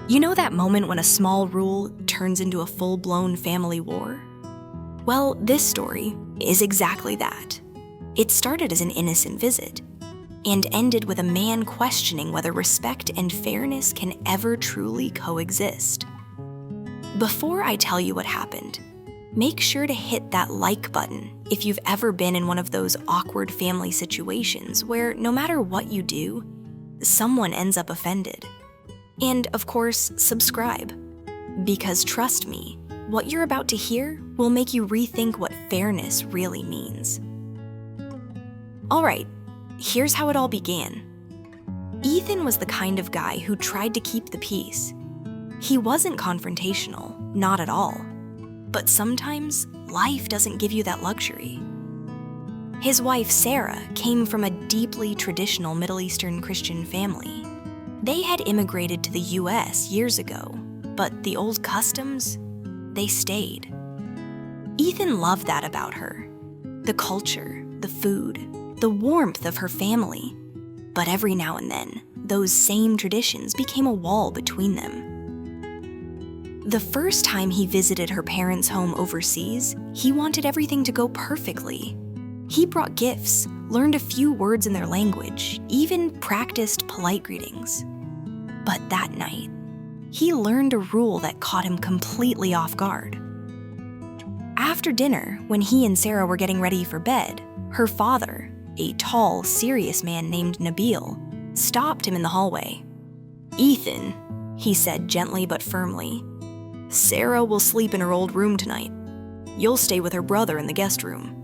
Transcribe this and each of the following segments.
You know that moment when a small rule turns into a full-blown family war? Well, this story is exactly that. It started as an innocent visit and ended with a man questioning whether respect and fairness can ever truly coexist. Before I tell you what happened, make sure to hit that like button if you've ever been in one of those awkward family situations where no matter what you do, someone ends up offended. And of course, subscribe. Because trust me, what you're about to hear will make you rethink what fairness really means. Alright, here's how it all began. Ethan was the kind of guy who tried to keep the peace. He wasn't confrontational, not at all. But sometimes, life doesn't give you that luxury. His wife, Farah, came from a deeply traditional Middle Eastern Christian family. They had immigrated to the US years ago, but the old customs, they stayed. Ethan loved that about her. The culture, the food, the warmth of her family. But every now and then, those same traditions became a wall between them. The first time he visited her parents' home overseas, he wanted everything to go perfectly. He brought gifts, learned a few words in their language, even practiced polite greetings. But that night, he learned a rule that caught him completely off guard. After dinner, when he and Farah were getting ready for bed, her father, a tall, serious man named Nabil, stopped him in the hallway. "Ethan," he said gently but firmly, "Farah will sleep in her old room tonight. You'll stay with her brother in the guest room."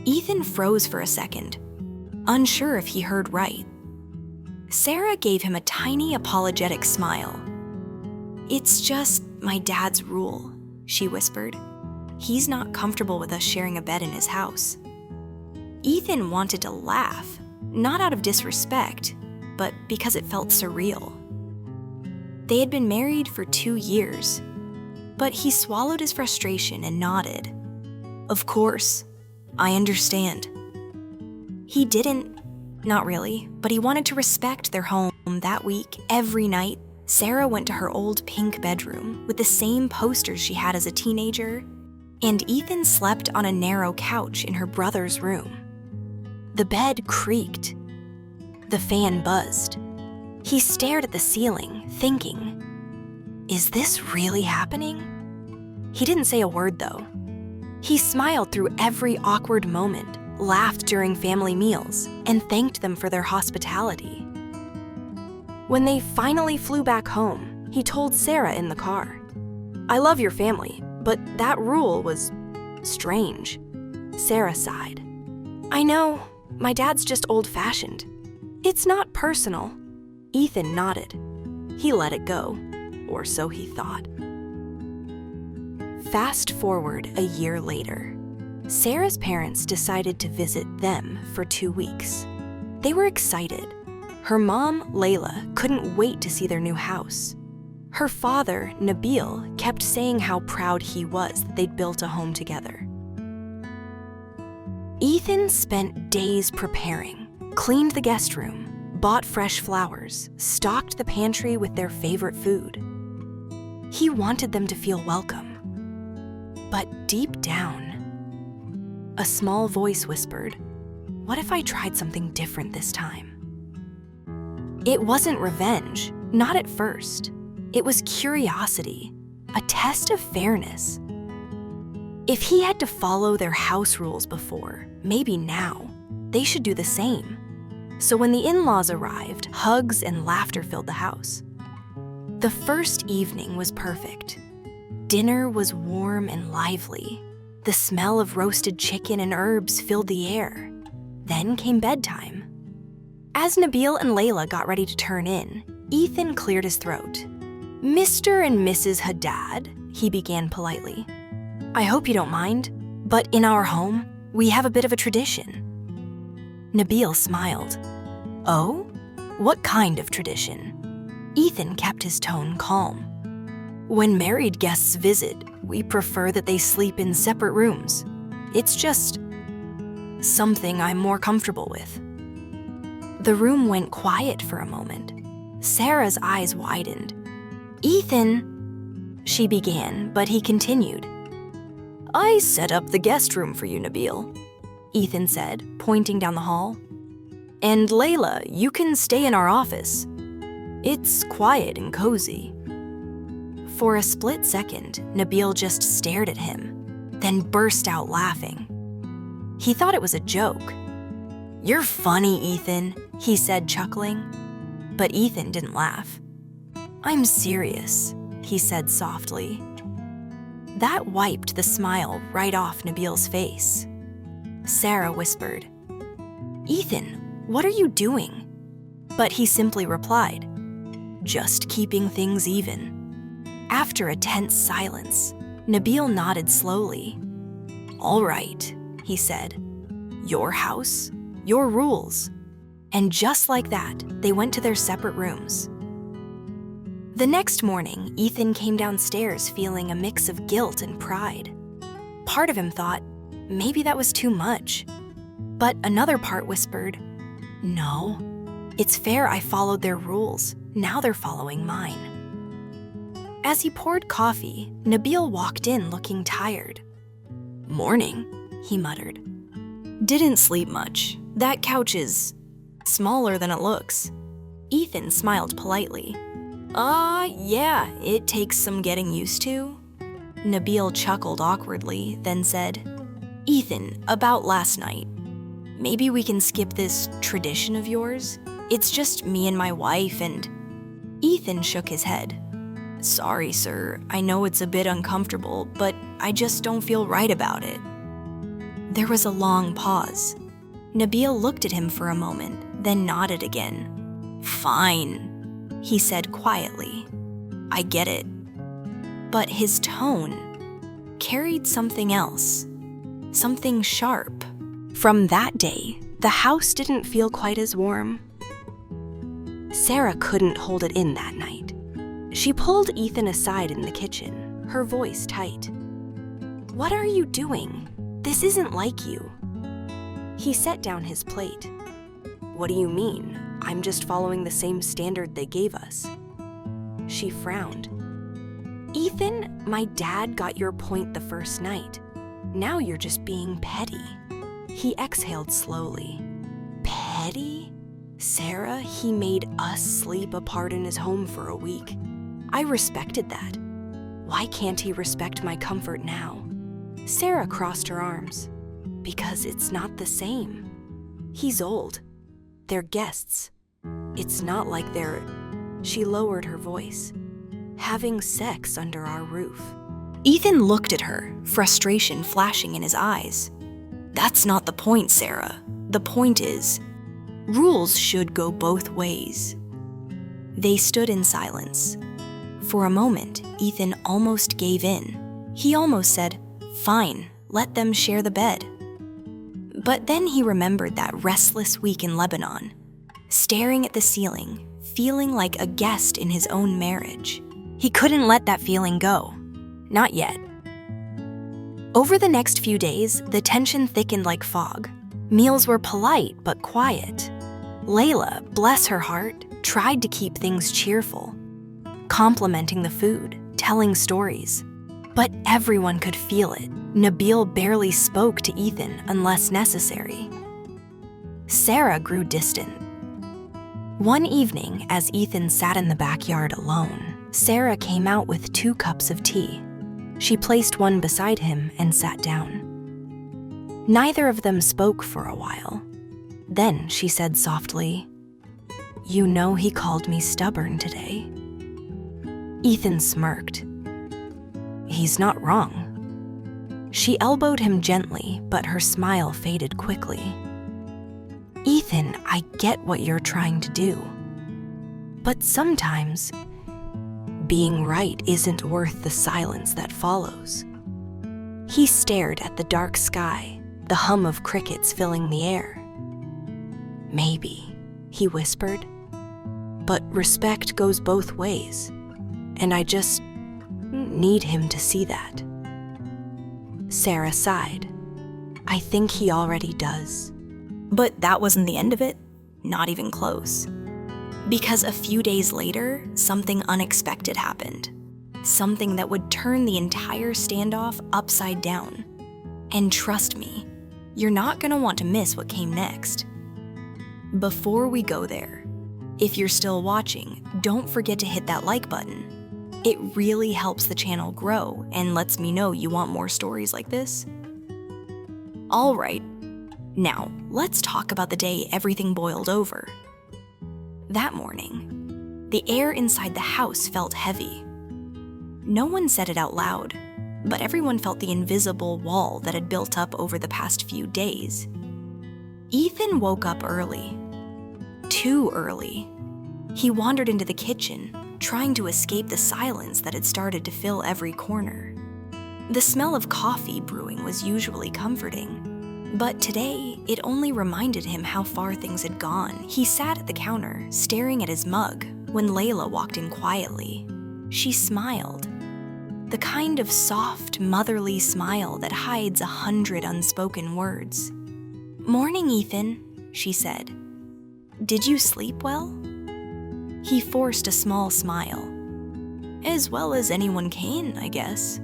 Ethan froze for a second, unsure if he heard right. Farah gave him a tiny apologetic smile. "It's just my dad's rule," she whispered. "He's not comfortable with us sharing a bed in his house." Ethan wanted to laugh, not out of disrespect, but because it felt surreal. They had been married for 2 years, but he swallowed his frustration and nodded. "Of course, I understand." He didn't, not really, but he wanted to respect their home. That week, every night, Farah went to her old pink bedroom with the same posters she had as a teenager, and Ethan slept on a narrow couch in her brother's room. The bed creaked. The fan buzzed. He stared at the ceiling, thinking, "Is this really happening?" He didn't say a word, though. He smiled through every awkward moment, laughed during family meals, and thanked them for their hospitality. When they finally flew back home, he told Farah in the car, "I love your family, but that rule was strange." Farah sighed. "I know, my dad's just old-fashioned. It's not personal." Ethan nodded. He let it go, or so he thought. Fast forward a year later. Sarah's parents decided to visit them for 2 weeks. They were excited. Her mom, Layla, couldn't wait to see their new house. Her father, Nabil, kept saying how proud he was that they'd built a home together. Ethan spent days preparing, cleaned the guest room, bought fresh flowers, stocked the pantry with their favorite food. He wanted them to feel welcome. But deep down, a small voice whispered, "What if I tried something different this time?" It wasn't revenge, not at first. It was curiosity, a test of fairness. If he had to follow their house rules before, maybe now, they should do the same. So when the in-laws arrived, hugs and laughter filled the house. The first evening was perfect. Dinner was warm and lively. The smell of roasted chicken and herbs filled the air. Then came bedtime. As Nabil and Layla got ready to turn in, Ethan cleared his throat. "Mr. and Mrs. Haddad," he began politely. "I hope you don't mind, but in our home, we have a bit of a tradition." Nabil smiled. "Oh? What kind of tradition?" Ethan kept his tone calm. "When married guests visit, we prefer that they sleep in separate rooms. It's just something I'm more comfortable with." The room went quiet for a moment. Sarah's eyes widened. "Ethan," she began, but he continued. "I set up the guest room for you, Nabil," Ethan said, pointing down the hall. "And Layla, you can stay in our office. It's quiet and cozy." For a split second, Nabil just stared at him, then burst out laughing. He thought it was a joke. "You're funny, Ethan," he said, chuckling. But Ethan didn't laugh. "I'm serious," he said softly. That wiped the smile right off Nabil's face. Sarah whispered, "Ethan, what are you doing?" But he simply replied, "Just keeping things even." After a tense silence, Nabil nodded slowly. "All right," he said. "Your house, your rules." And just like that, they went to their separate rooms. The next morning, Ethan came downstairs feeling a mix of guilt and pride. Part of him thought, maybe that was too much. But another part whispered, "No, it's fair I followed their rules. Now they're following mine." As he poured coffee, Nabil walked in looking tired. "Morning," he muttered. "Didn't sleep much. That couch is smaller than it looks." Ethan smiled politely. Yeah, it takes some getting used to." Nabil chuckled awkwardly, then said, "Ethan, about last night. Maybe we can skip this tradition of yours? It's just me and my wife and—" Ethan shook his head. "Sorry, sir. I know it's a bit uncomfortable, but I just don't feel right about it." There was a long pause. Nabil looked at him for a moment, then nodded again. "Fine," he said quietly. "I get it." But his tone carried something else, something sharp. From that day, the house didn't feel quite as warm. Sarah couldn't hold it in that night. She pulled Ethan aside in the kitchen, her voice tight. "What are you doing? This isn't like you." He set down his plate. "What do you mean? I'm just following the same standard they gave us." She frowned. "Ethan, my dad got your point the first night. Now you're just being petty." He exhaled slowly. "Petty? Sarah, he made us sleep apart in his home for a week. I respected that. Why can't he respect my comfort now?" Sarah crossed her arms. "Because it's not the same. He's old. They're guests. It's not like they're—" She lowered her voice. "Having sex under our roof." Ethan looked at her, frustration flashing in his eyes. "That's not the point, Sarah. The point is, rules should go both ways." They stood in silence. For a moment, Ethan almost gave in. He almost said, "Fine, let them share the bed." But then he remembered that restless week in Lebanon, staring at the ceiling, feeling like a guest in his own marriage. He couldn't let that feeling go. Not yet. Over the next few days, the tension thickened like fog. Meals were polite but quiet. Layla, bless her heart, tried to keep things cheerful, complimenting the food, telling stories. But everyone could feel it. Nabil barely spoke to Ethan unless necessary. Sarah grew distant. One evening, as Ethan sat in the backyard alone, Sarah came out with 2 cups of tea. She placed one beside him and sat down. Neither of them spoke for a while. Then she said softly, "You know he called me stubborn today." Ethan smirked. "He's not wrong." She elbowed him gently, but her smile faded quickly. "Ethan, I get what you're trying to do. But sometimes, being right isn't worth the silence that follows." He stared at the dark sky, the hum of crickets filling the air. "Maybe," he whispered, "but respect goes both ways, and I just need him to see that." Sarah sighed. "I think he already does." But that wasn't the end of it. Not even close. Because a few days later, something unexpected happened. Something that would turn the entire standoff upside down. And trust me, you're not gonna want to miss what came next. Before we go there, if you're still watching, don't forget to hit that like button. It really helps the channel grow and lets me know you want more stories like this. All right, now let's talk about the day everything boiled over. That morning, the air inside the house felt heavy. No one said it out loud, but everyone felt the invisible wall that had built up over the past few days. Ethan woke up early. Too early. He wandered into the kitchen, trying to escape the silence that had started to fill every corner. The smell of coffee brewing was usually comforting, but today it only reminded him how far things had gone. He sat at the counter, staring at his mug, when Layla walked in quietly. She smiled. The kind of soft, motherly smile that hides 100 unspoken words. "Morning, Ethan," she said. "Did you sleep well?" He forced a small smile. "As well as anyone can, I guess."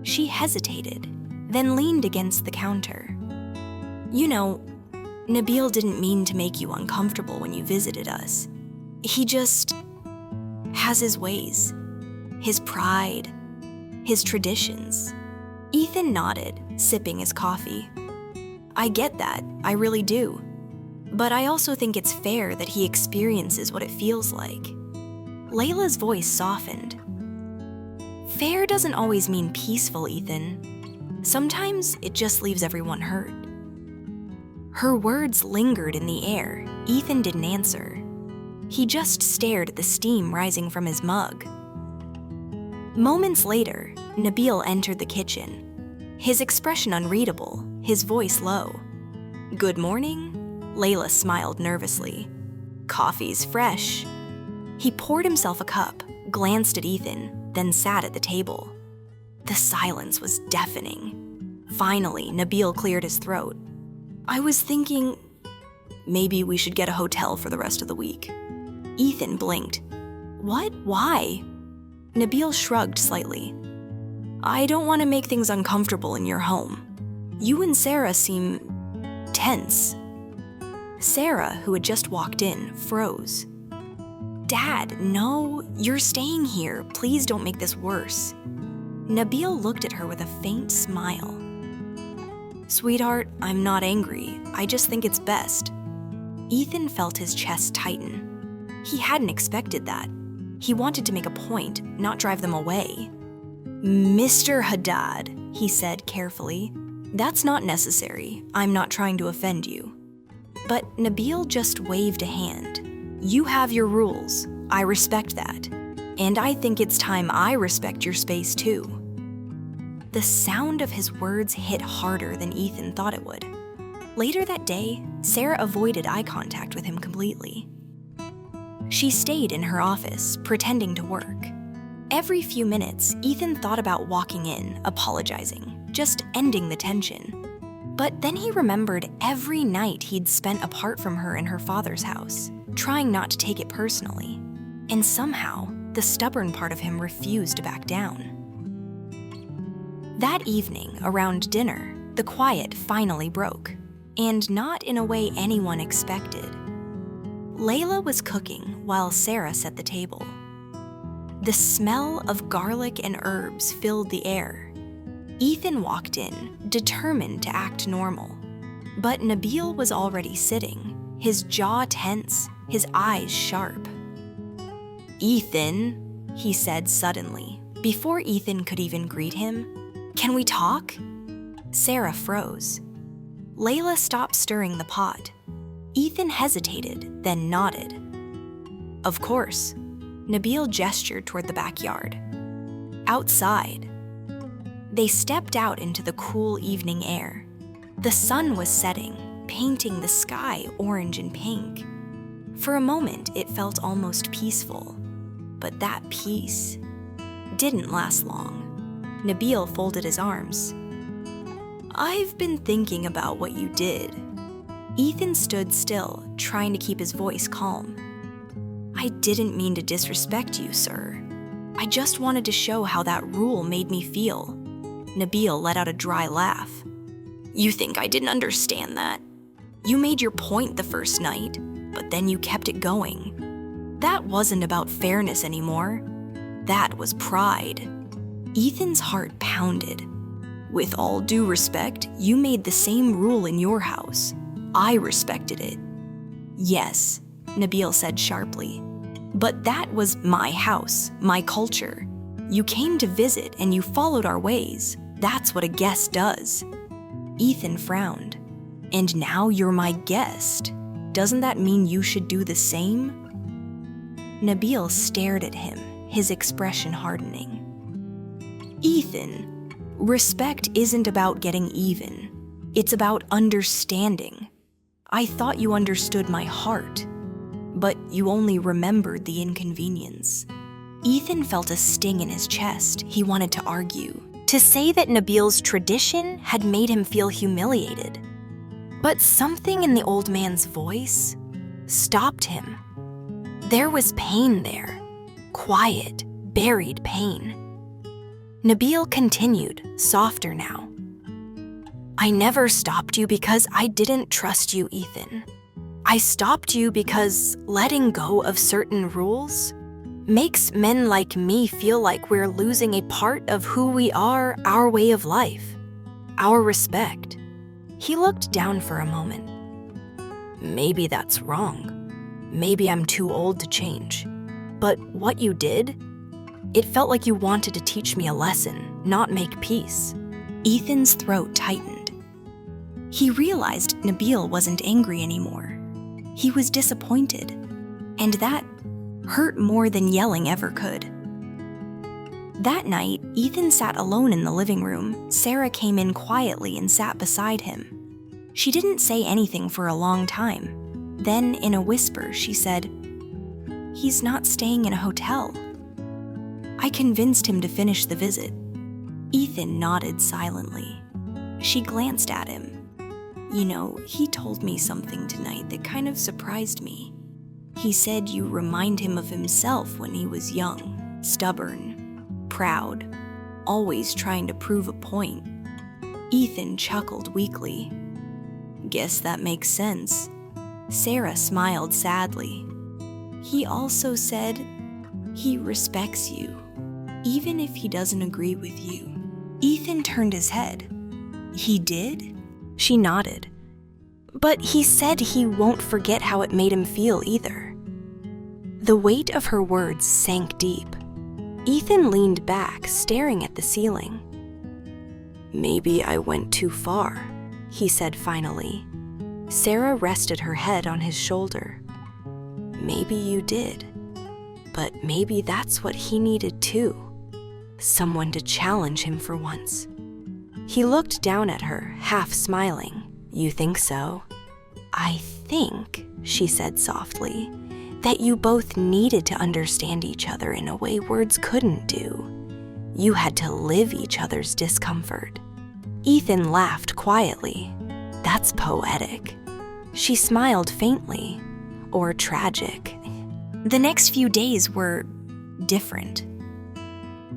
She hesitated, then leaned against the counter. "You know, Nabil didn't mean to make you uncomfortable when you visited us. He just has his ways, his pride, his traditions." Ethan nodded, sipping his coffee. "I get that, I really do. But I also think it's fair that he experiences what it feels like." Layla's voice softened. "Fair doesn't always mean peaceful, Ethan. Sometimes it just leaves everyone hurt." Her words lingered in the air. Ethan didn't answer. He just stared at the steam rising from his mug. Moments later, Nabil entered the kitchen, his expression unreadable, his voice low. "Good morning?" Layla smiled nervously. "Coffee's fresh." He poured himself a cup, glanced at Ethan, then sat at the table. The silence was deafening. Finally, Nabil cleared his throat. "I was thinking maybe we should get a hotel for the rest of the week." Ethan blinked. "What? Why?" Nabil shrugged slightly. "I don't want to make things uncomfortable in your home. You and Sarah seem tense." Sarah, who had just walked in, froze. "Dad, no, you're staying here. Please don't make this worse." Nabil looked at her with a faint smile. "Sweetheart, I'm not angry. I just think it's best." Ethan felt his chest tighten. He hadn't expected that. He wanted to make a point, not drive them away. "Mr. Haddad," he said carefully, "that's not necessary. I'm not trying to offend you." But Nabil just waved a hand. "You have your rules. I respect that. And I think it's time I respect your space too." The sound of his words hit harder than Ethan thought it would. Later that day, Sarah avoided eye contact with him completely. She stayed in her office, pretending to work. Every few minutes, Ethan thought about walking in, apologizing, just ending the tension. But then he remembered every night he'd spent apart from her in her father's house, trying not to take it personally. And somehow, the stubborn part of him refused to back down. That evening, around dinner, the quiet finally broke, and not in a way anyone expected. Layla was cooking while Sarah set the table. The smell of garlic and herbs filled the air. Ethan walked in, determined to act normal. But Nabil was already sitting, his jaw tense, his eyes sharp. "Ethan," he said suddenly, before Ethan could even greet him, "can we talk?" Sarah froze. Layla stopped stirring the pot. Ethan hesitated, then nodded. "Of course." Nabil gestured toward the backyard. Outside. They stepped out into the cool evening air. The sun was setting, painting the sky orange and pink. For a moment, it felt almost peaceful. But that peace didn't last long. Nabil folded his arms. "I've been thinking about what you did." Ethan stood still, trying to keep his voice calm. I didn't mean to disrespect you, sir. I just wanted to show how that rule made me feel. Nabil let out a dry laugh. You think I didn't understand that? You made your point the first night, but then you kept it going. That wasn't about fairness anymore. That was pride. Ethan's heart pounded. With all due respect, you made the same rule in your house. I respected it. Yes, Nabil said sharply. But that was my house, my culture. You came to visit and you followed our ways. That's what a guest does. Ethan frowned. And now you're my guest. Doesn't that mean you should do the same? Nabil stared at him, his expression hardening. Ethan, respect isn't about getting even. It's about understanding. I thought you understood my heart, but you only remembered the inconvenience. Ethan felt a sting in his chest. He wanted to argue, to say that Nabil's tradition had made him feel humiliated. But something in the old man's voice stopped him. There was pain there, quiet, buried pain. Nabil continued, softer now. I never stopped you because I didn't trust you, Ethan. I stopped you because letting go of certain rules makes men like me feel like we're losing a part of who we are, our way of life, our respect. He looked down for a moment. Maybe that's wrong. Maybe I'm too old to change. But what you did, it felt like you wanted to teach me a lesson, not make peace. Ethan's throat tightened. He realized Nabil wasn't angry anymore. He was disappointed, and that hurt more than yelling ever could. That night, Ethan sat alone in the living room. Sarah came in quietly and sat beside him. She didn't say anything for a long time. Then, in a whisper, she said, "He's not staying in a hotel." I convinced him to finish the visit. Ethan nodded silently. She glanced at him. You know, he told me something tonight that kind of surprised me. He said you remind him of himself when he was young, stubborn, proud, always trying to prove a point. Ethan chuckled weakly. Guess that makes sense. Sarah smiled sadly. He also said he respects you, even if he doesn't agree with you. Ethan turned his head. He did? She nodded. But he said he won't forget how it made him feel either. The weight of her words sank deep. Ethan leaned back, staring at the ceiling. Maybe I went too far, he said finally. Sarah rested her head on his shoulder. Maybe you did. But maybe that's what he needed too. Someone to challenge him for once. He looked down at her, half smiling. You think so? I think, she said softly, that you both needed to understand each other in a way words couldn't do. You had to live each other's discomfort. Ethan laughed quietly. That's poetic. She smiled faintly, or tragic. The next few days were different.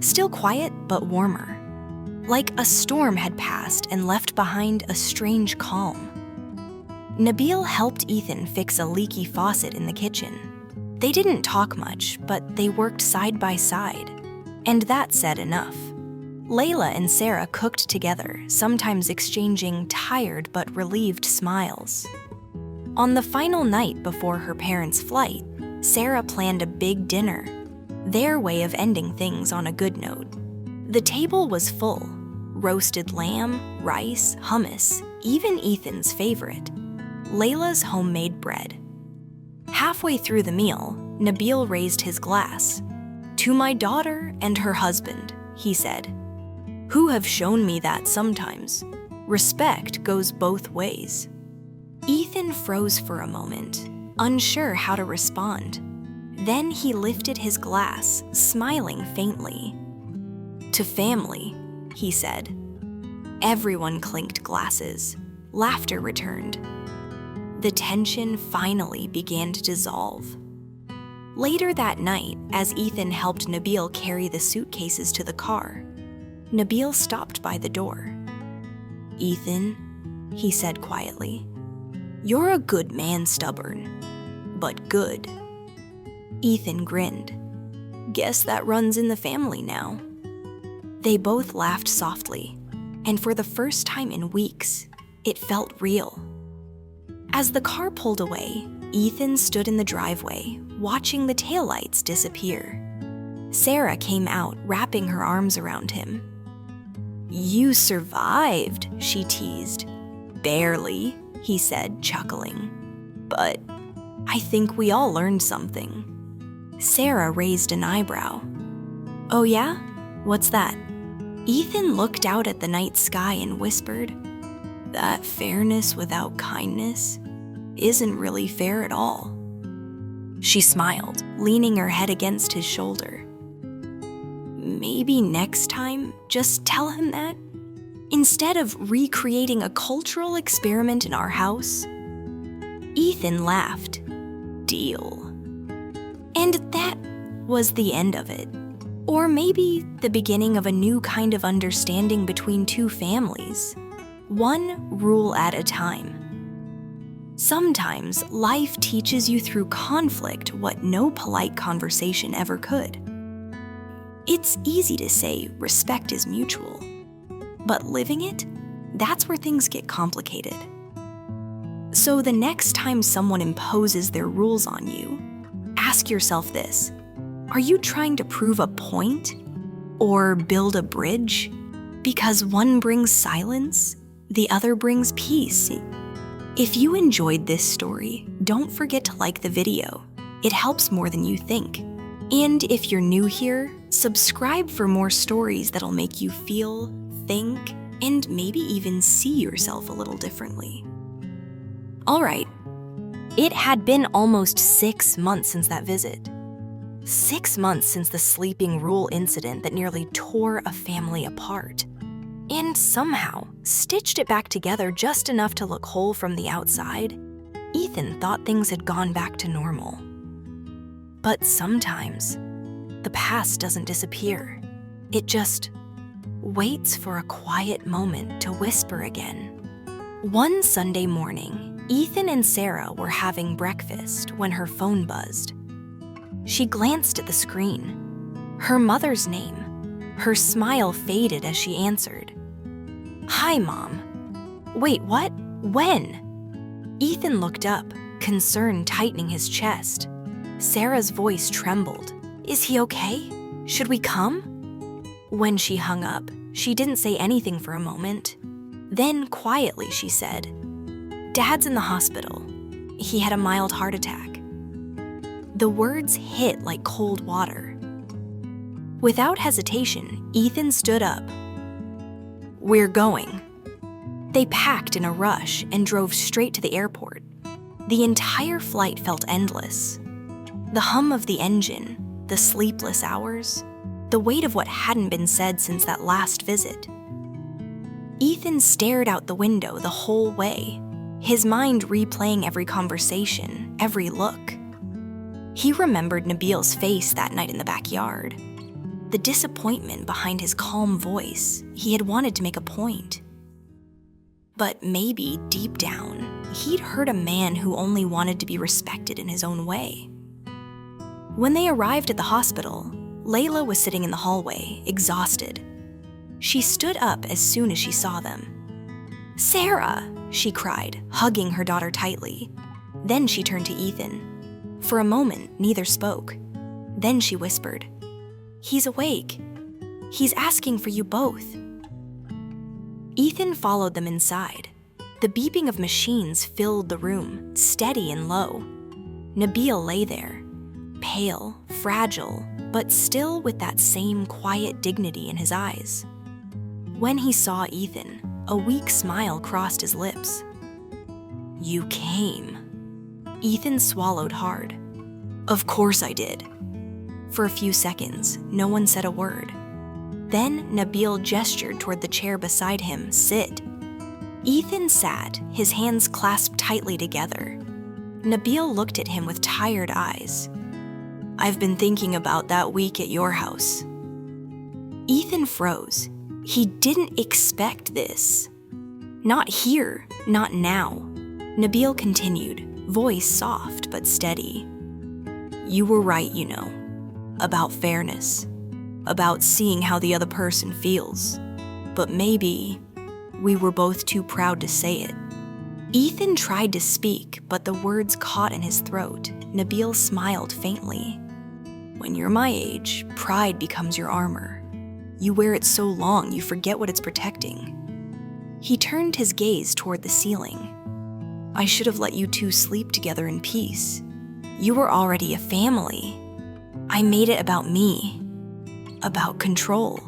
Still quiet, but warmer. Like a storm had passed and left behind a strange calm. Nabil helped Ethan fix a leaky faucet in the kitchen. They didn't talk much, but they worked side by side. And that said enough. Layla and Sarah cooked together, sometimes exchanging tired but relieved smiles. On the final night before her parents' flight, Sarah planned a big dinner, their way of ending things on a good note. The table was full. Roasted lamb, rice, hummus, even Ethan's favorite, Layla's homemade bread. Halfway through the meal, Nabil raised his glass. To my daughter and her husband, he said, who have shown me that sometimes. Respect goes both ways. Ethan froze for a moment, unsure how to respond. Then he lifted his glass, smiling faintly. To family, he said. Everyone clinked glasses. Laughter returned. The tension finally began to dissolve. Later that night, as Ethan helped Nabil carry the suitcases to the car, Nabil stopped by the door. "Ethan," he said quietly, "you're a good man, stubborn, but good." Ethan grinned. "Guess that runs in the family now." They both laughed softly, and for the first time in weeks, it felt real. As the car pulled away, Ethan stood in the driveway, watching the taillights disappear. Sarah came out, wrapping her arms around him. "You survived," she teased. "Barely," he said, chuckling. "But I think we all learned something." Sarah raised an eyebrow. "Oh yeah? What's that?" Ethan looked out at the night sky and whispered, "That fairness without kindness isn't really fair at all." She smiled, leaning her head against his shoulder. "Maybe next time, just tell him that, instead of recreating a cultural experiment in our house." Ethan laughed. "Deal." And that was the end of it. Or maybe the beginning of a new kind of understanding between two families. One rule at a time. Sometimes life teaches you through conflict what no polite conversation ever could. It's easy to say respect is mutual, but living it, that's where things get complicated. So the next time someone imposes their rules on you, ask yourself this: are you trying to prove a point or build a bridge? Because one brings silence, the other brings peace. If you enjoyed this story, don't forget to like the video. It helps more than you think. And if you're new here, subscribe for more stories that'll make you feel, think, and maybe even see yourself a little differently. All right. It had been almost 6 months since that visit. 6 months since the sleeping rule incident that nearly tore a family apart. And somehow stitched it back together just enough to look whole from the outside. Ethan thought things had gone back to normal. But sometimes, the past doesn't disappear. It just waits for a quiet moment to whisper again. One Sunday morning, Ethan and Sarah were having breakfast when her phone buzzed. She glanced at the screen. Her mother's name. Her smile faded as she answered. "Hi, Mom." "Wait, what? When?" Ethan looked up, concern tightening his chest. Sarah's voice trembled. "Is he okay? Should we come?" When she hung up, she didn't say anything for a moment. Then, quietly, she said, "Dad's in the hospital. He had a mild heart attack." The words hit like cold water. Without hesitation, Ethan stood up. "We're going." They packed in a rush and drove straight to the airport. The entire flight felt endless. The hum of the engine, the sleepless hours, the weight of what hadn't been said since that last visit. Ethan stared out the window the whole way, his mind replaying every conversation, every look. He remembered Nabil's face that night in the backyard. The disappointment behind his calm voice. He had wanted to make a point. But maybe, deep down, he'd heard a man who only wanted to be respected in his own way. When they arrived at the hospital, Layla was sitting in the hallway, exhausted. She stood up as soon as she saw them. "Sarah!" she cried, hugging her daughter tightly. Then she turned to Ethan. For a moment, neither spoke. Then she whispered, "He's awake. He's asking for you both." Ethan followed them inside. The beeping of machines filled the room, steady and low. Nabil lay there, pale, fragile, but still with that same quiet dignity in his eyes. When he saw Ethan, a weak smile crossed his lips. "You came." Ethan swallowed hard. "Of course I did." For a few seconds, no one said a word. Then Nabil gestured toward the chair beside him, "Sit." Ethan sat, his hands clasped tightly together. Nabil looked at him with tired eyes. I've been thinking about that week at your house. Ethan froze. He didn't expect this. Not here, not now. Nabil continued, voice soft but steady. You were right, about fairness, about seeing how the other person feels. But maybe we were both too proud to say it. Ethan tried to speak, but the words caught in his throat. Nabil smiled faintly. When you're my age, pride becomes your armor. You wear it so long, you forget what it's protecting. He turned his gaze toward the ceiling. I should have let you two sleep together in peace. You were already a family. I made it about me, about control.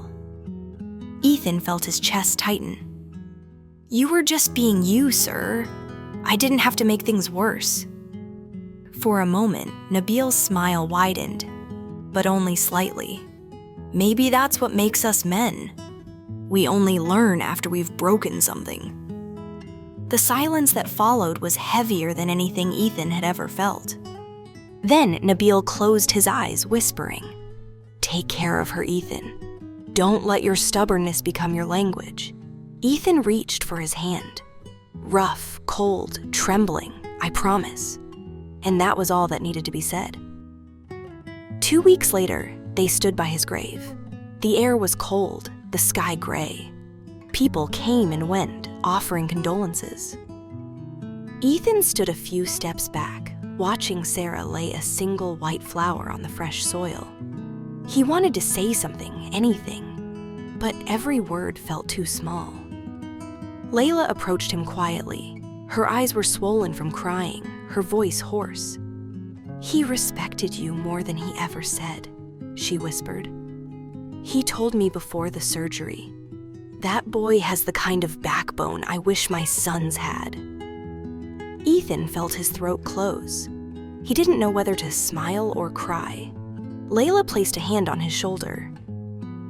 Ethan felt his chest tighten. You were just being you, sir. I didn't have to make things worse. For a moment, Nabil's smile widened, but only slightly. Maybe that's what makes us men. We only learn after we've broken something. The silence that followed was heavier than anything Ethan had ever felt. Then Nabil closed his eyes, whispering, Take care of her, Ethan. Don't let your stubbornness become your language. Ethan reached for his hand. Rough, cold, trembling, I promise. And that was all that needed to be said. 2 weeks later, they stood by his grave. The air was cold, the sky gray. People came and went, offering condolences. Ethan stood a few steps back, watching Sarah lay a single white flower on the fresh soil. He wanted to say something, anything, but every word felt too small. Layla approached him quietly. Her eyes were swollen from crying, her voice hoarse. He respected you more than he ever said, she whispered. He told me before the surgery. That boy has the kind of backbone I wish my sons had. Ethan felt his throat close. He didn't know whether to smile or cry. Layla placed a hand on his shoulder.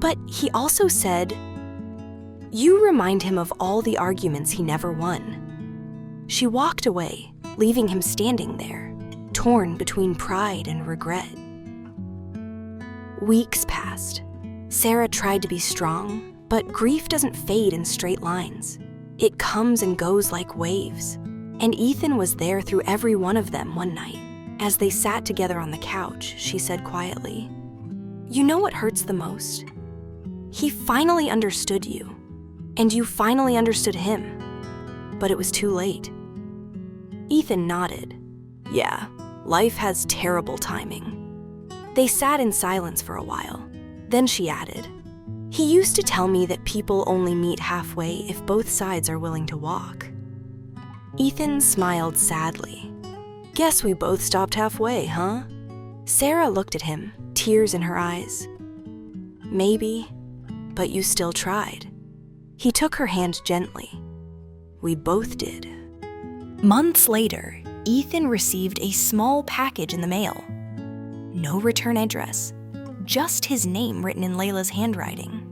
But he also said, You remind him of all the arguments he never won. She walked away, leaving him standing there, torn between pride and regret. Weeks passed. Sarah tried to be strong, but grief doesn't fade in straight lines. It comes and goes like waves. And Ethan was there through every one of them one night. As they sat together on the couch, she said quietly, You know what hurts the most? He finally understood you, and you finally understood him. But it was too late. Ethan nodded. Yeah, life has terrible timing. They sat in silence for a while. Then she added, He used to tell me that people only meet halfway if both sides are willing to walk. Ethan smiled sadly. Guess we both stopped halfway, huh? Sarah looked at him, tears in her eyes. Maybe, but you still tried. He took her hand gently. We both did. Months later, Ethan received a small package in the mail. No return address, just his name written in Layla's handwriting.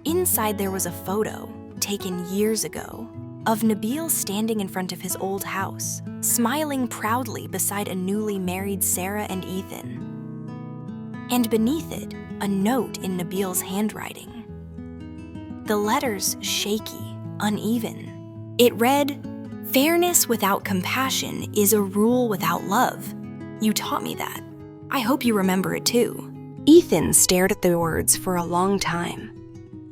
Inside there was a photo, taken years ago, of Nabil standing in front of his old house, smiling proudly beside a newly married Sarah and Ethan. And beneath it, a note in Nabil's handwriting. The letters shaky, uneven. It read, Fairness without compassion is a rule without love. You taught me that. I hope you remember it too. Ethan stared at the words for a long time.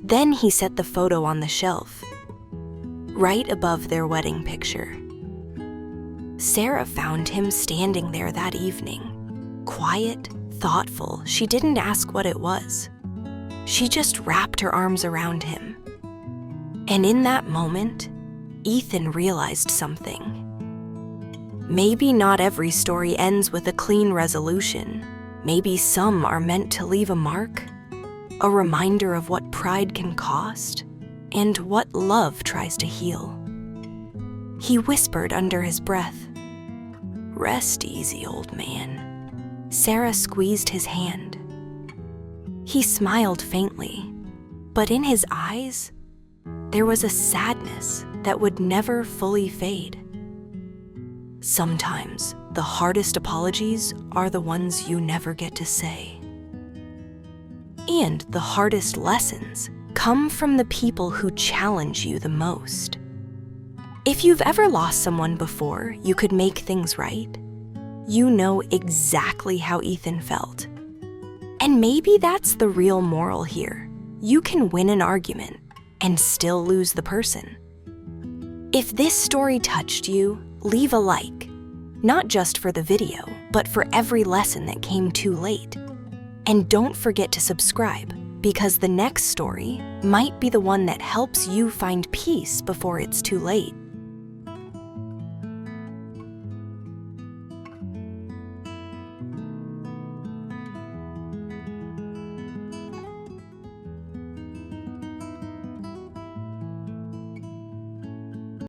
Then he set the photo on the shelf, right above their wedding picture. Sarah found him standing there that evening, quiet, thoughtful. She didn't ask what it was. She just wrapped her arms around him. And in that moment, Ethan realized something. Maybe not every story ends with a clean resolution. Maybe some are meant to leave a mark, a reminder of what pride can cost and what love tries to heal. He whispered under his breath, Rest easy, old man. Sarah squeezed his hand. He smiled faintly, but in his eyes, there was a sadness that would never fully fade. Sometimes the hardest apologies are the ones you never get to say. And the hardest lessons come from the people who challenge you the most. If you've ever lost someone before you could make things right, you know exactly how Ethan felt. And maybe that's the real moral here. You can win an argument and still lose the person. If this story touched you, leave a like, not just for the video, but for every lesson that came too late. And don't forget to subscribe, because the next story might be the one that helps you find peace before it's too late.